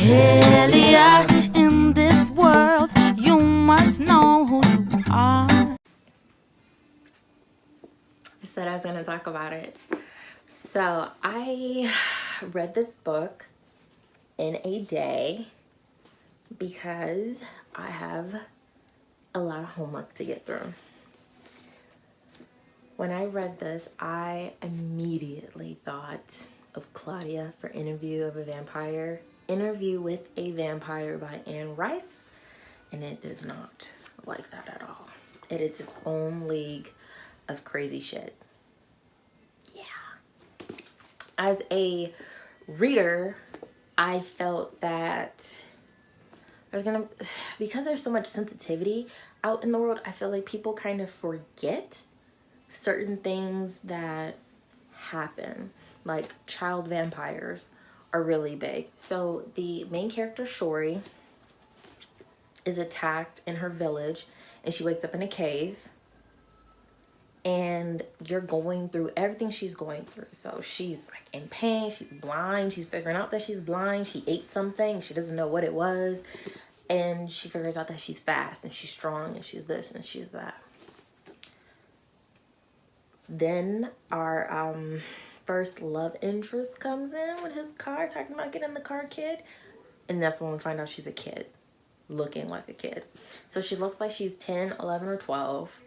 Hellia, in this world, you must know who you are. I said I was going to talk about it. So I read this book in a day because I have a lot of homework to get through. When I read this, I immediately thought of Claudia for Interview with a Vampire by Anne Rice, and it is not like that at all. It is its own league of crazy shit. Yeah. As a reader, I felt that because there's so much sensitivity out in the world, I feel like people kind of forget certain things that happen. Like child vampires are really big. So the main character, Shori, is attacked in her village and she wakes up in a cave, and you're going through everything she's going through. So she's like in pain, she's blind, she's figuring out that she's blind, she ate something, she doesn't know what it was, and she figures out that she's fast and she's strong and she's this and she's that. Then our first love interest comes in with his car, talking about getting in the car, kid. And that's when we find out she's a kid, looking like a kid. So she looks like she's 10, 11, or 12.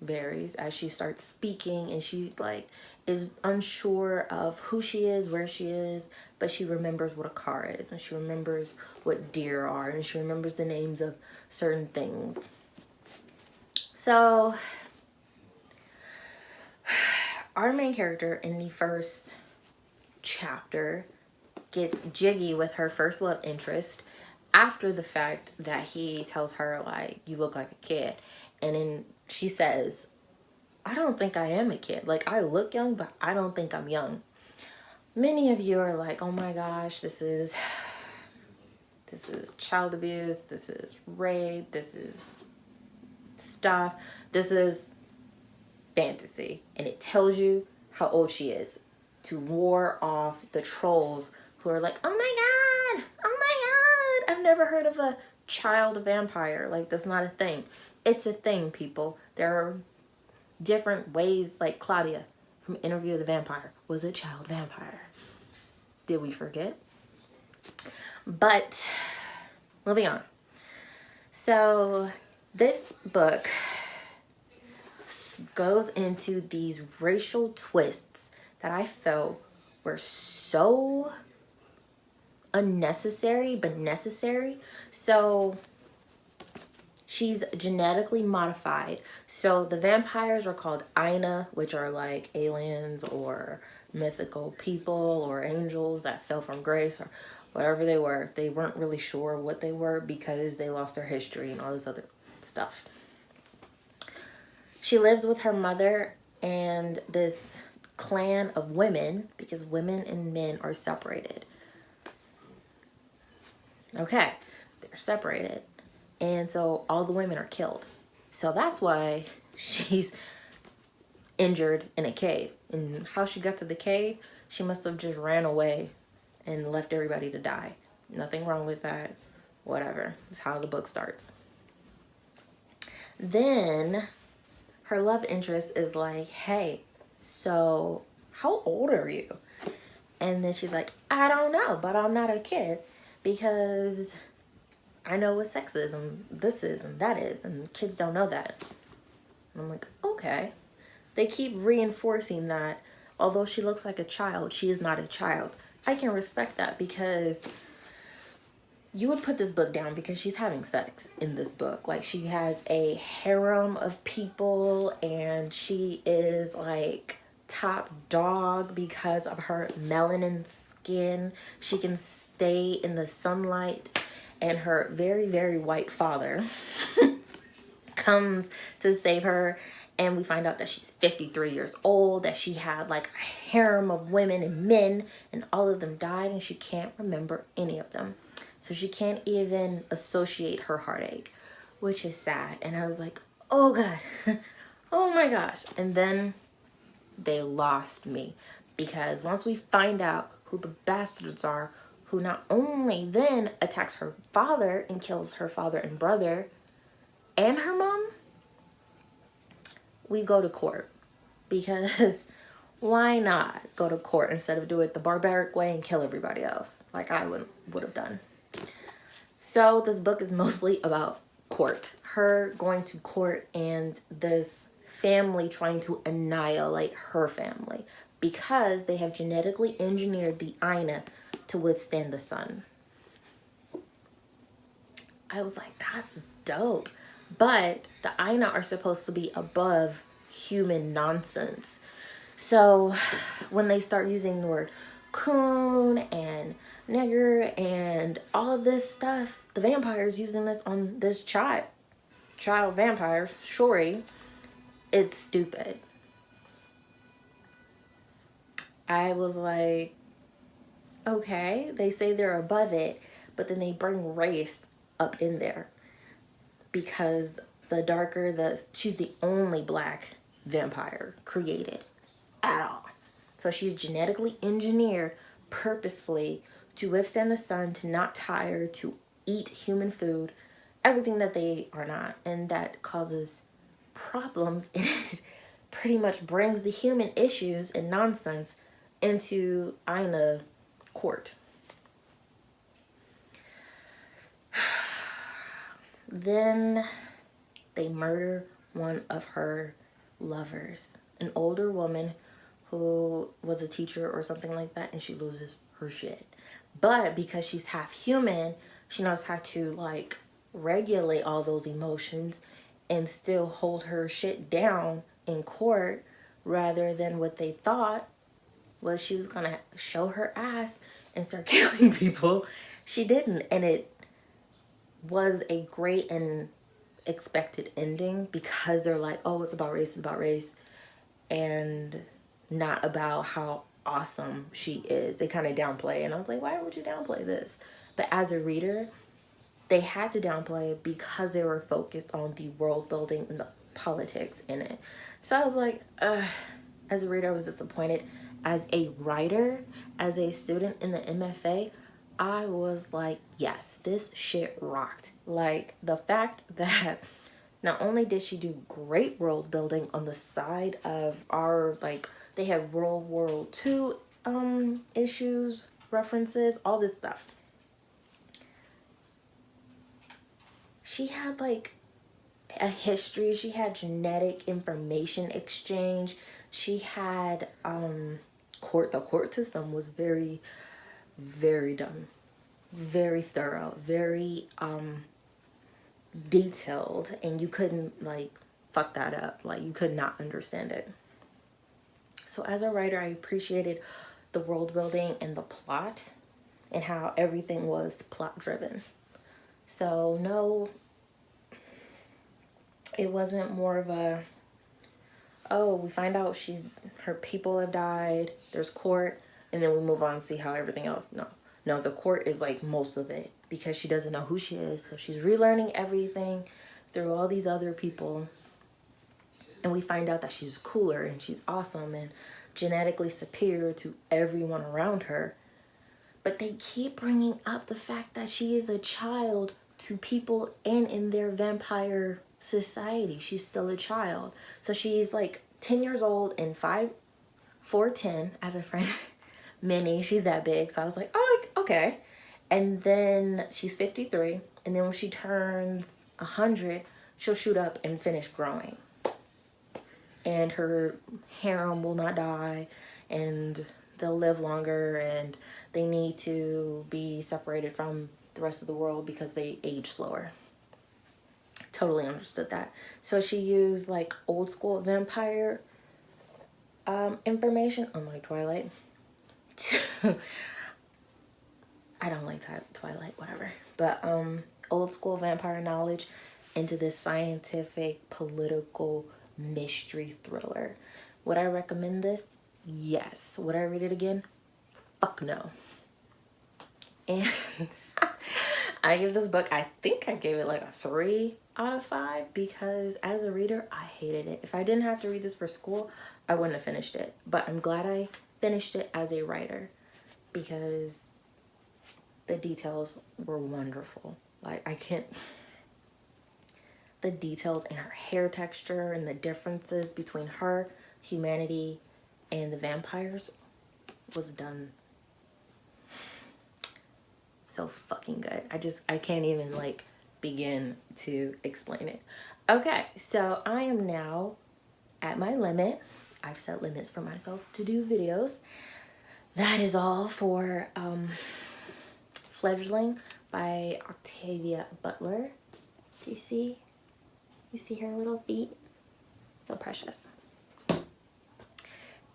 Varies as she starts speaking, and she like is unsure of who she is, where she is, but she remembers what a car is, and she remembers what deer are, and she remembers the names of certain things. So our main character in the first chapter gets jiggy with her first love interest after the fact that he tells her, like, you look like a kid. And then she says, I don't think I am a kid. Like, I look young, but I don't think I'm young. Many of you are like, oh my gosh, this is child abuse, this is rape, this is stuff, this is fantasy, and it tells you how old she is to ward off the trolls who are like, oh my god, I've never heard of a child vampire. Like, that's not a thing. It's a thing, people. There are different ways. Like Claudia from Interview with the Vampire was a child vampire. Did we forget? But moving on. So this book goes into these racial twists that I felt were so unnecessary but necessary. So she's genetically modified. So the vampires are called Aina, which are like aliens or mythical people or angels that fell from grace or whatever they were. They weren't really sure what they were because they lost their history and all this other stuff. She lives with her mother and this clan of women, because women and men are separated. Okay, they're separated. And so all the women are killed. So that's why she's injured in a cave. And how she got to the cave, she must have just ran away and left everybody to die. Nothing wrong with that. Whatever. That's how the book starts. Then her love interest is like, hey, so how old are you? And then she's like, I don't know, but I'm not a kid because I know what sex is and this is and that is, and kids don't know that. And I'm like, okay. They keep reinforcing that although she looks like a child, she is not a child. I can respect that, because you would put this book down because she's having sex in this book. Like, she has a harem of people and she is like top dog because of her melanin skin. She can stay in the sunlight, and her very, very white father comes to save her. And we find out that she's 53 years old, that she had like a harem of women and men, and all of them died, and she can't remember any of them. So she can't even associate her heartache, which is sad. And I was like, oh God, oh my gosh. And then they lost me, because once we find out who the bastards are who not only then attacks her father and kills her father and brother and her mom. We go to court because why not go to court instead of do it the barbaric way and kill everybody else like I would have done. So this book is mostly about court, her going to court and this family trying to annihilate her family because they have genetically engineered the Aina to withstand the sun. I was like, that's dope. But the Aina are supposed to be above human nonsense. So when they start using the word coon and nigger and all of this stuff, the vampires using this on this child vampire, Shori, it's stupid. I was like, okay, they say they're above it, but then they bring race up in there because the darker she's the only black vampire created at all. So she's genetically engineered purposefully to withstand the sun, to not tire, to eat human food, everything that they are not. And that causes problems and it pretty much brings the human issues and nonsense into Aina court. Then they murder one of her lovers, an older woman who was a teacher or something like that, and she loses her shit. But because she's half human, she knows how to like regulate all those emotions and still hold her shit down in court, rather than what they thought was she was gonna show her ass and start killing people. She didn't, and it was a great and expected ending because they're like, oh, it's about race, and not about how awesome she is. They kind of downplay, and I was like, why would you downplay this? But as a reader, they had to downplay it because they were focused on the world building and the politics in it. So I was like, as a reader, I was disappointed. As a writer, as a student in the MFA, I was like, yes, this shit rocked. Like, the fact that not only did she do great world building on the side of our, like, they had World War II issues, references, all this stuff. She had, like, a history. She had genetic information exchange. She had court. The court system was very, very dumb, very thorough, very detailed, and you couldn't like fuck that up. Like, you could not understand it. So as a writer, I appreciated the world building and the plot and how everything was plot driven. So no, it wasn't more of a, oh, we find out her people have died, there's court, and then we move on and see how everything else. No, the court is like most of it because she doesn't know who she is. So she's relearning everything through all these other people. And we find out that she's cooler and she's awesome and genetically superior to everyone around her. But they keep bringing up the fact that she is a child to people and in their vampire society. She's still a child. So she's like 10 years old and 4'10". I have a friend, Minnie, she's that big. So I was like, oh, okay. And then she's 53. And then when she turns 100, she'll shoot up and finish growing. And her harem will not die, and they'll live longer, and they need to be separated from the rest of the world because they age slower. Totally understood that. So she used like old school vampire information, unlike Twilight. I don't like Twilight, whatever. But old school vampire knowledge into this scientific, political mystery thriller. Would I recommend this? Yes. Would I read it again? Fuck no. And I give this book, I think I gave it like a 3 out of 5 because as a reader, I hated it. If I didn't have to read this for school, I wouldn't have finished it. But I'm glad I finished it as a writer because the details were wonderful. Like, I can't, the details in her hair texture and the differences between her, humanity, and the vampires was done so fucking good. I can't even like begin to explain it. Okay, so I am now at my limit. I've set limits for myself to do videos. That is all for Fledgling by Octavia Bulter. You see her little feet? So precious.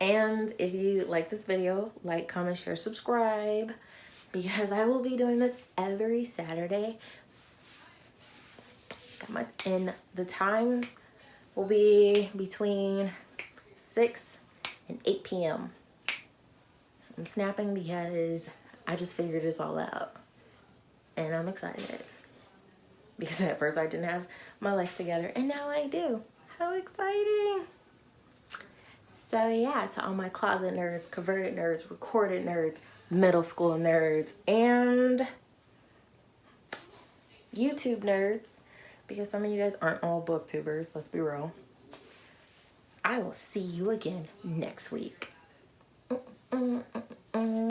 And if you like this video, like, comment, share, subscribe, because I will be doing this every Saturday. And the times will be between 6 and 8 p.m. I'm snapping because I just figured this all out. And I'm excited. Because at first I didn't have my life together, and now I do. How exciting! So yeah, to all my closet nerds, converted nerds, recorded nerds, middle school nerds, and YouTube nerds, because some of you guys aren't all booktubers, let's be real. I will see you again next week.